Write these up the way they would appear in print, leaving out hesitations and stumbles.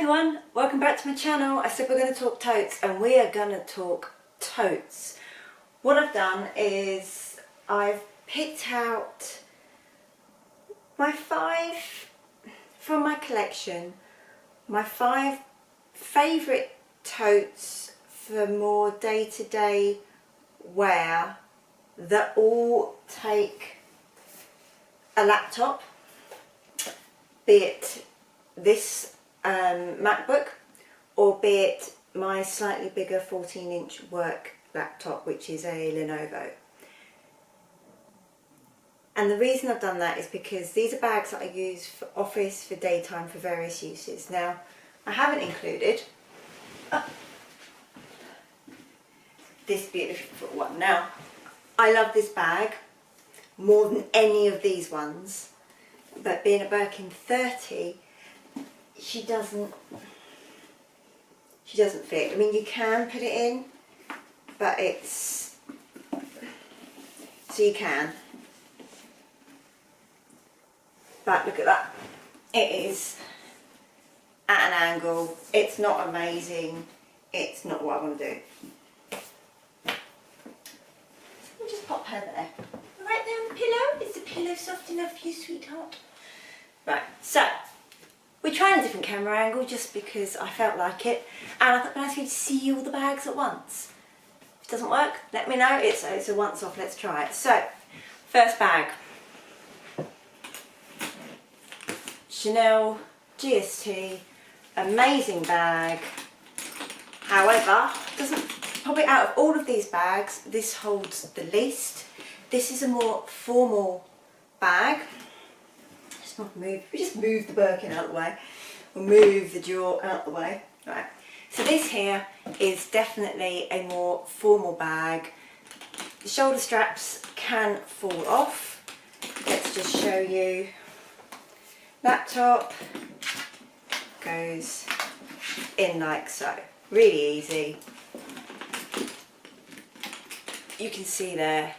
everyone, welcome back to my channel. I said we're going to talk totes and we are going to talk totes. What I've done is I've picked out my 5 from my collection, my 5 favourite totes for more day-to-day wear that all take a laptop, be it this MacBook or be it my slightly bigger 14-inch work laptop, which is a Lenovo. And the reason I've done that is because these are bags that I use for office, for daytime, for various uses. Now, I haven't included this beautiful one. Now, I love this bag more than any of these ones, but being a Birkin 30, she doesn't fit. I mean, you can put it in, but it's, so you can, but look at that, it is at an angle. It's not amazing, it's not what I want to do. So we'll just pop her there, right there on the pillow. Is the pillow soft enough for you, sweetheart? Right, so we're trying a different camera angle just because I felt like it, and I thought it'd be nice for you to see all the bags at once. If it doesn't work, let me know. It's a once off, let's try it. So, first bag, Chanel GST, amazing bag. However, probably out of all of these bags, this holds the least. This is a more formal bag. We just move the Birkin out of the way. We'll move the Dior out of the way. Right. So this here is definitely a more formal bag. The shoulder straps can fall off. Let's just show you. Laptop goes in like so. Really easy. You can see there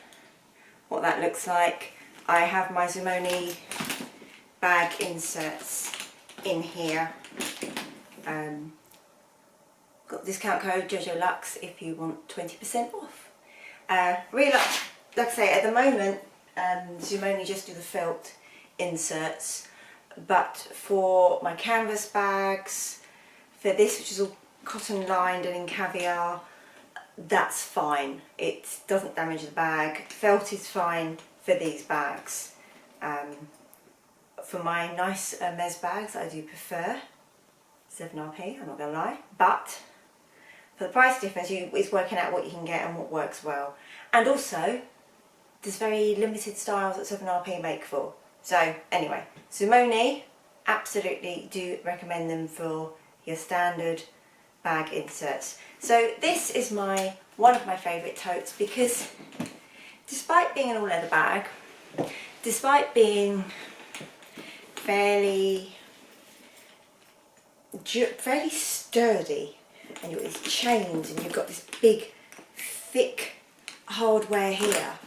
what that looks like. I have my Zimone bag inserts in here. Got discount code Jojo Lux if you want 20% off. Really, like I say, at the moment Zimone just do the felt inserts, but for my canvas bags, for this which is all cotton lined and in caviar, that's fine. It doesn't damage the bag. Felt is fine for these bags. For my nice Hermes bags, I do prefer 7RP, I'm not going to lie, but for the price difference, it's working out what you can get and what works well. And also, there's very limited styles that 7RP make for. So anyway, Zimone, absolutely do recommend them for your standard bag inserts. So this is one of my favourite totes because despite being an all leather bag, despite being fairly sturdy, and you've got these chains and you've got this big thick hardware here,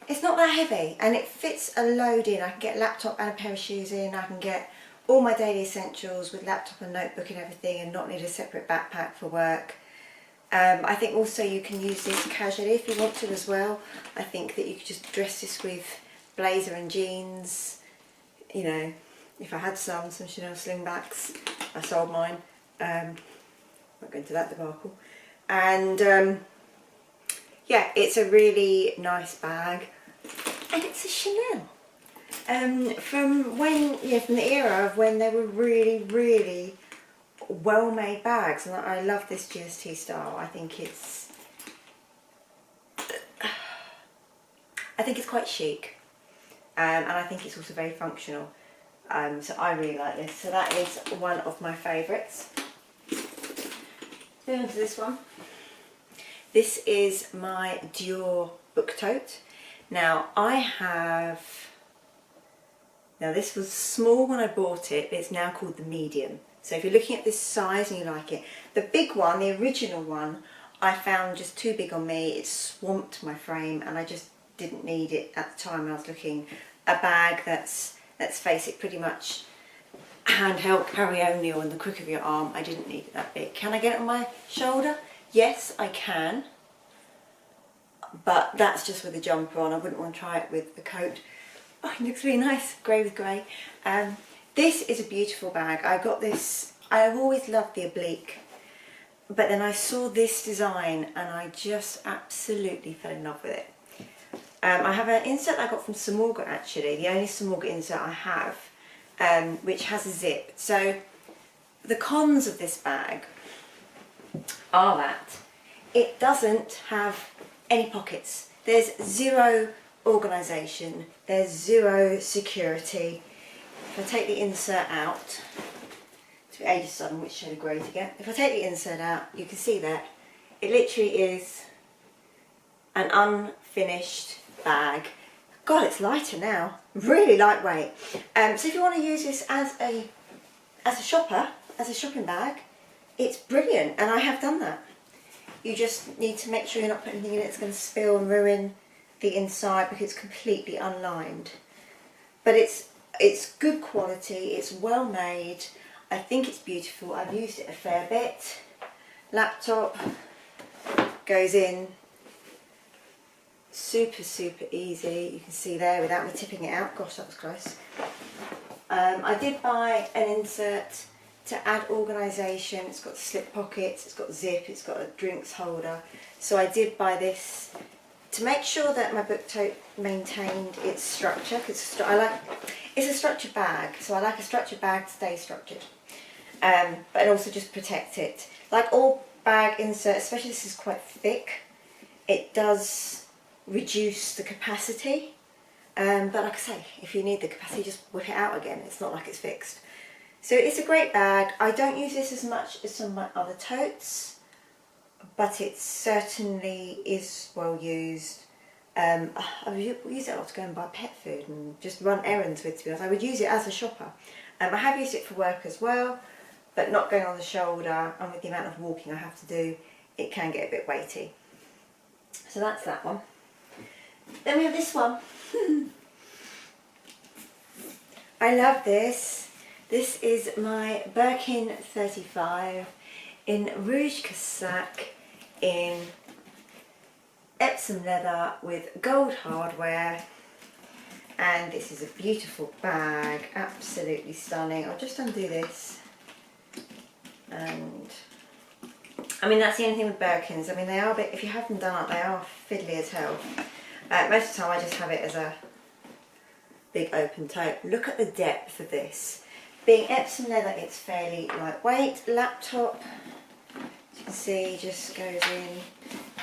it's not that heavy and it fits a load in. I can get a laptop and a pair of shoes in. I can get all my daily essentials with laptop and notebook and everything and not need a separate backpack for work. I think also you can use this casually if you want to as well. I think that you could just dress this with blazer and jeans. You know, if I had some Chanel slingbacks, I sold mine. Won't go into that debacle. And yeah, it's a really nice bag, and it's a Chanel. From the era of when they were really well-made bags, and I love this GST style. I think it's quite chic. And I think it's also very functional, so I really like this. So that is one of my favourites. Moving on to this one. This is my Dior book tote. Now this was small when I bought it, but it's now called the medium. So if you're looking at this size and you like it, the big one, the original one, I found just too big on me. It swamped my frame and I just didn't need it at the time. I was looking a bag that's, let's face it, pretty much handheld carry only or in the crook of your arm. I didn't need it that big. Can I get it on my shoulder? Yes, I can. But that's just with a jumper on. I wouldn't want to try it with the coat. Oh, it looks really nice, grey with grey. This is a beautiful bag. I got this, I've always loved the oblique, but then I saw this design and I just absolutely fell in love with it. I have an insert I got from Samorga actually, the only Samorga insert I have, which has a zip. So the cons of this bag are that it doesn't have any pockets. There's zero organisation, there's zero security. If I take the insert out, to be ages on which shade of grey to get. If I take the insert out, you can see that it literally is an unfinished bag. God, it's lighter now, really lightweight. So if you want to use this as a shopper, as a shopping bag, it's brilliant, and I have done that. You just need to make sure you're not putting anything in it that's going to spill and ruin the inside because it's completely unlined. But it's good quality, it's well made, I think it's beautiful, I've used it a fair bit. Laptop goes in super easy, you can see there without me tipping it out. Gosh, that was close. I did buy an insert to add organisation. It's got slip pockets, it's got zip, it's got a drinks holder. So I did buy this to make sure that my book tote maintained its structure, because it's a structured bag, so I like a structured bag to stay structured, but also just protect it. Like all bag inserts, especially this is quite thick, it does reduce the capacity, but like I say, if you need the capacity, just whip it out again. It's not like it's fixed. So it's a great bag. I don't use this as much as some of my other totes, but it certainly is well used. I've used it a lot to go and buy pet food and just run errands with, to be honest. I would use it as a shopper. I have used it for work as well, but not going on the shoulder, and with the amount of walking I have to do, it can get a bit weighty. So that's that one. Then we have this one. I love this. This is my Birkin 35 in Rouge Cassac in Epsom leather with gold hardware, and this is a beautiful bag, absolutely stunning. I'll just undo this, and I mean that's the only thing with Birkins. I mean they are a bit, if you have them done up, they are fiddly as hell. Most of the time I just have it as a big open tote. Look at the depth of this. Being Epsom leather, it's fairly lightweight. Laptop, as you can see, just goes in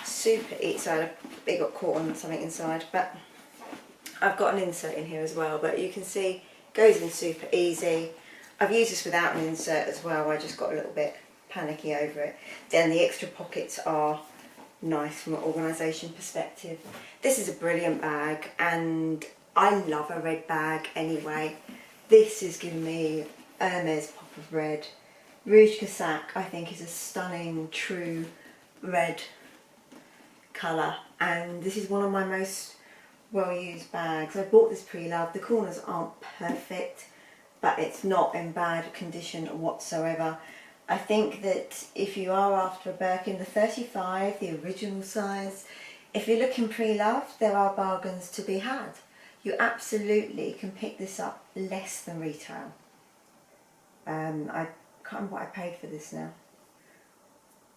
super easy. So it got caught on something inside, but I've got an insert in here as well, but you can see goes in super easy. I've used this without an insert as well. I just got a little bit panicky over it. Then the extra pockets are nice from an organisation perspective. This is a brilliant bag, and I love a red bag anyway. This is giving me Hermes pop of red. Rouge Cassac, I think, is a stunning, true red colour, and this is one of my most well-used bags. I bought this pre-loved. The corners aren't perfect, but it's not in bad condition whatsoever. I think that if you are after a Birkin, the 35, the original size, if you're looking pre-loved, there are bargains to be had. You absolutely can pick this up less than retail. I can't remember what I paid for this now.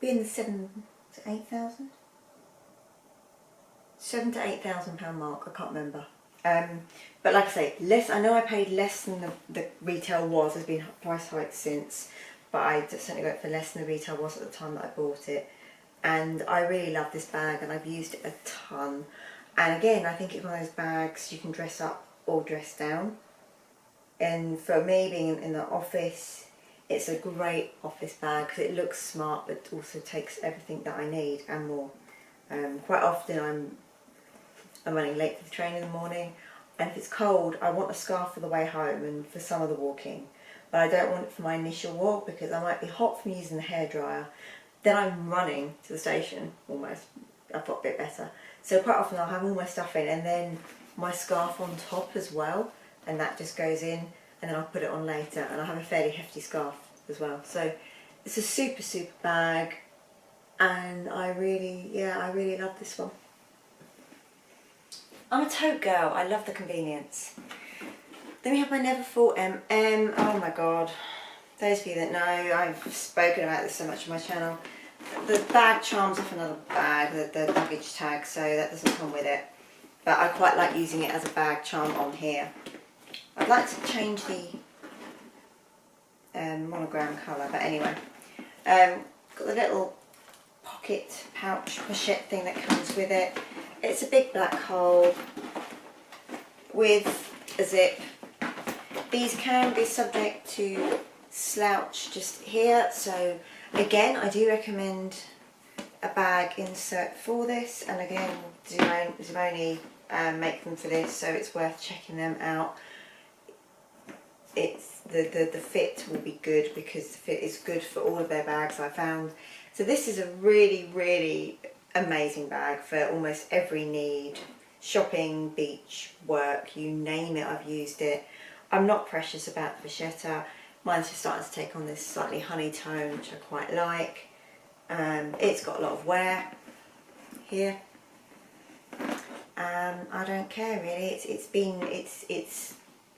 Be in the £7,000 to £8,000? £7,000 to £8,000 mark, I can't remember. But like I say, less. I know I paid less than the retail was. There's been price hikes since, but I certainly got it for less than the retail was at the time that I bought it. And I really love this bag, and I've used it a ton. And again, I think it's one of those bags you can dress up or dress down. And for me, being in the office, it's a great office bag because it looks smart but also takes everything that I need and more. Quite often I'm running late for the train in the morning, and if it's cold I want a scarf for the way home and for some of the walking, but I don't want it for my initial walk because I might be hot from using the hairdryer. Then I'm running to the station almost. I've got a bit better. So quite often I'll have all my stuff in and then my scarf on top as well, and that just goes in. and then I'll put it on later, and I have a fairly hefty scarf as well. So it's a super bag, and I really love this one. I'm a tote girl. I love the convenience. Then we have my Neverfull MM. Oh my god. Those of you that know, I've spoken about this so much on my channel. The bag charms off another bag, the luggage tag, so that doesn't come with it. But I quite like using it as a bag charm on here. I'd like to change the monogram colour, but anyway. Got the little pocket pouch pochette thing that comes with it. It's a big black hole with a zip. These can be subject to slouch just here, so again I do recommend a bag insert for this, and again Zimone make them for this, so it's worth checking them out. It's the fit will be good because the fit is good for all of their bags, I found. So this is a really amazing bag for almost every need. Shopping, beach, work, you name it, I've used it. I'm not precious about the vachetta. Mine's just starting to take on this slightly honey tone, which I quite like. It's got a lot of wear here. I don't care really. It's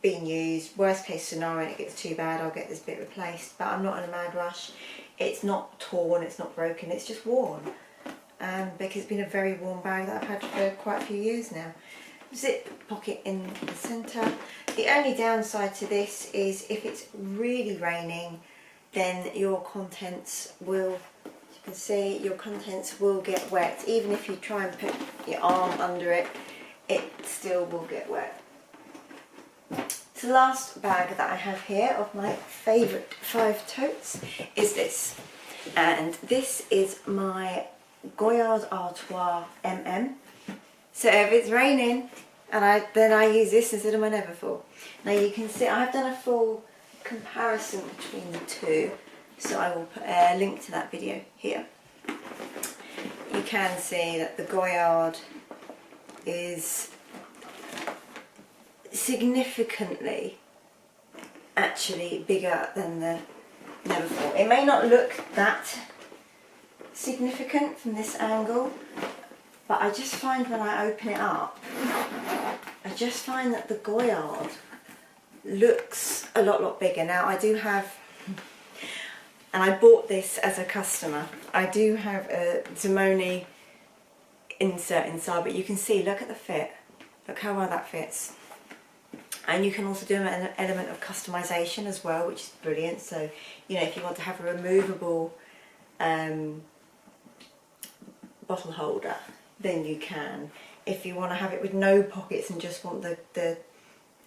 been used. Worst case scenario, it gets too bad, I'll get this bit replaced. But I'm not in a mad rush. It's not torn, it's not broken, it's just worn. Because it's been a very worn bag that I've had for quite a few years now. Zip pocket in the centre. The only downside to this is if it's really raining, then your contents will, as you can see, your contents will get wet. Even if you try and put your arm under it, it still will get wet. So the last bag that I have here of my favourite 5 totes is this. And this is my Goyard Artois MM. So if it's raining, and then I use this instead of my Neverfull. Now you can see I've done a full comparison between the two, so I will put a link to that video here. You can see that the Goyard is significantly actually bigger than the Neverfull. It may not look that significant from this angle, but I just find when I open it up, I just find that the Goyard looks a lot bigger. Now I do have, and I bought this as a customer, I do have a Zimone insert inside, but you can see, look at the fit, look how well that fits. And you can also do an element of customization as well, which is brilliant. So, you know, if you want to have a removable bottle holder, then you can. If you want to have it with no pockets and just want the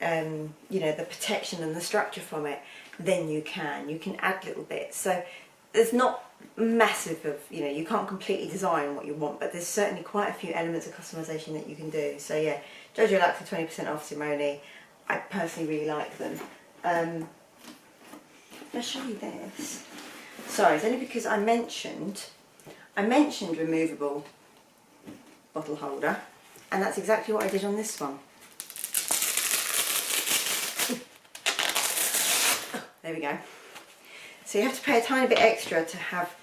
you know, the protection and the structure from it, then you can. You can add little bits. So there's not massive of, you know, you can't completely design what you want, but there's certainly quite a few elements of customization that you can do. So yeah, Jojo Luxe for 20% off Zimone. I personally really like them. I'll show you this. Sorry, it's only because I mentioned removable bottle holder, and that's exactly what I did on this one. There we go. So you have to pay a tiny bit extra to have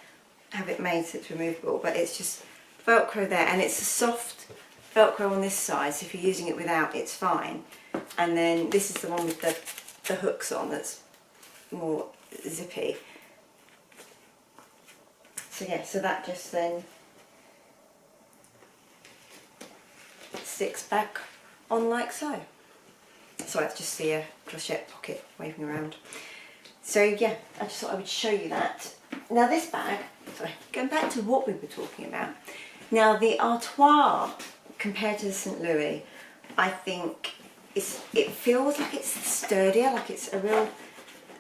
it made so it's removable, but it's just Velcro there, and it's a soft Velcro on this side, so if you're using it without, it's fine. And then this is the one with the hooks on that's more zippy. So yeah, so that just then sticks back on like so. So I just see a clochette pocket waving around. So yeah, I just thought I would show you that. Now this bag, sorry, going back to what we were talking about. Now the Artois compared to the St. Louis, I think it feels like it's sturdier, like it's a real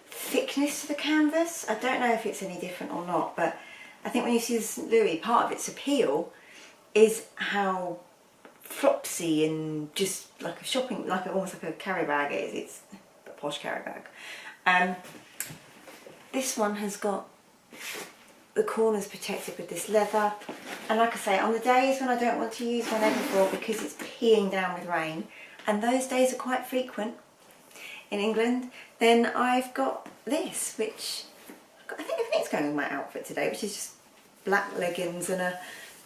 thickness to the canvas. I don't know if it's any different or not, but I think when you see the St. Louis, part of its appeal is how flopsy and just like a shopping, like almost like a carry bag it is. It's a posh carry bag. This one has got the corners protected with this leather, and like I say, on the days when I don't want to use my Neverfull because it's peeing down with rain, and those days are quite frequent, in England, then I've got this, which I think everything's going with my outfit today, which is just black leggings and a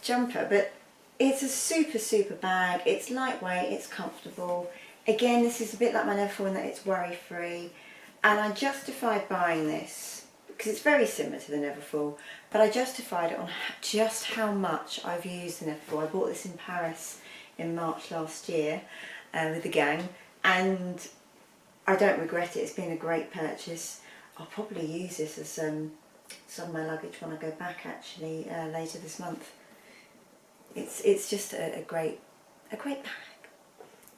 jumper. But it's a super bag. It's lightweight, it's comfortable. Again, this is a bit like my Neverfull in that it's worry free, and I justified buying this because it's very similar to the Neverfull, but I justified it on just how much I've used the Neverfull. I bought this in Paris in March last year with the gang, and I don't regret it. It's been a great purchase. I'll probably use this as some of my luggage when I go back actually later this month. It's just a great bag.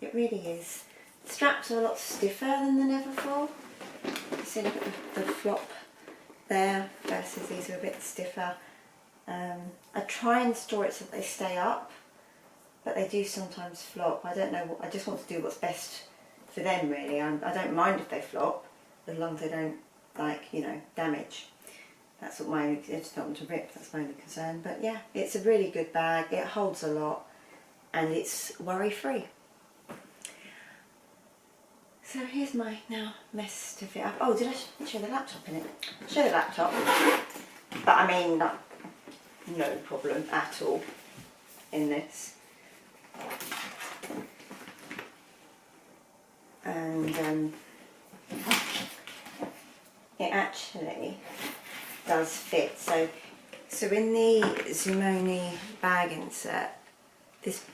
It really is. The straps are a lot stiffer than the Neverfull. You see, look at the flop there versus these are a bit stiffer. I try and store it so that they stay up, but they do sometimes flop. I don't know. I just want to do what's best for them really. I don't mind if they flop, as long as they don't, like, you know, damage. That's what I just don't want to rip. That's my only concern. But yeah, it's a really good bag. It holds a lot, and it's worry free. So here's my now mess to fit up. Oh, did I show the laptop in it? Show the laptop. But I mean, no problem at all in this. And it actually does fit. So in the Zimone bag insert, this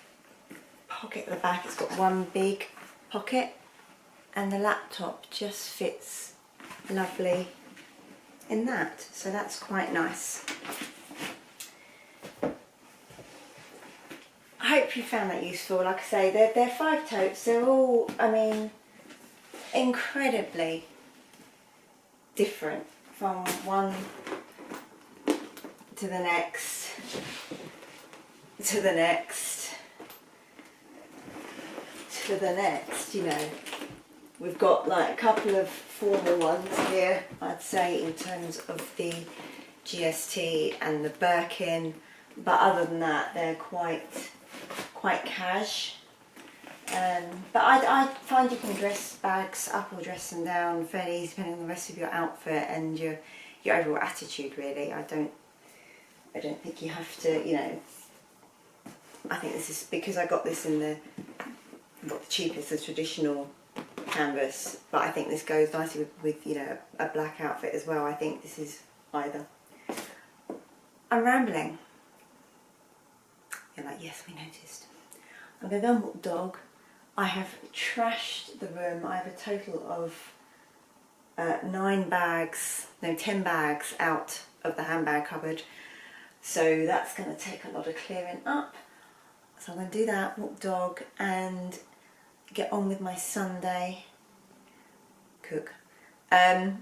pocket at the back, it's got one big pocket, and the laptop just fits lovely in that, so that's quite nice. I hope you found that useful. Like I say, they're 5 totes. They're all, I mean, incredibly different from one to the next, to the next, to the next, you know. We've got like a couple of formal ones here, I'd say, in terms of the GST and the Birkin, but other than that, they're quite cash. But I find you can dress bags up or dress them down fairly easy, depending on the rest of your outfit and your overall attitude. Really, I don't think you have to. You know, I think this is because I got this in the cheapest, the traditional canvas, but I think this goes nicely with you know, a black outfit as well. I think this is either. I'm rambling. You're like, yes, we noticed. I'm going to go and walk the dog. I have trashed the room. I have a total of 10 bags out of the handbag cupboard. So that's going to take a lot of clearing up. So I'm going to do that, walk the dog, and get on with my Sunday cook. I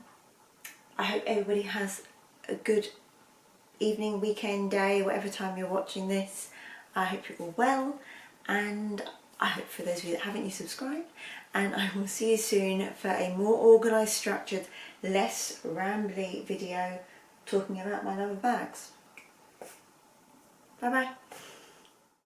hope everybody has a good evening, weekend, day, whatever time you're watching this. I hope you're all well, and I hope for those of you that haven't, you subscribe, and I will see you soon for a more organised, structured, less rambly video talking about my love of bags. Bye bye.